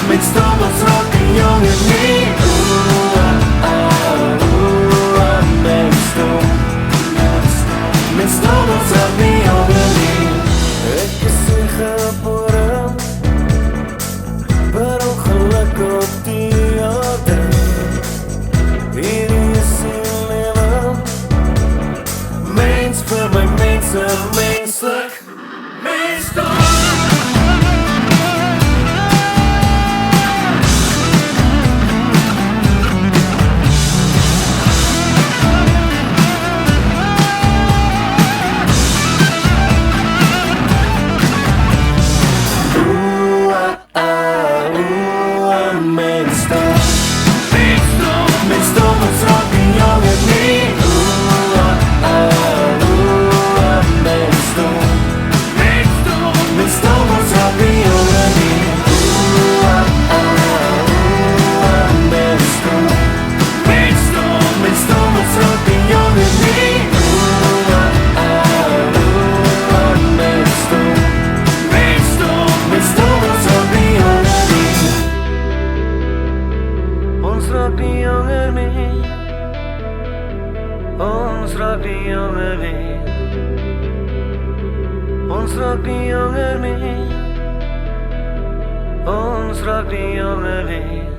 Mens du mums roti jongen niet Mens du mums roti jongen niet Ik is hier geboren Per ongeluk op die adem Hier is in leven Mens voor mijn mensen, menselijk Mens du Ons rugby jonger weer Ons rugby jonger weer Ons rugby jonger weer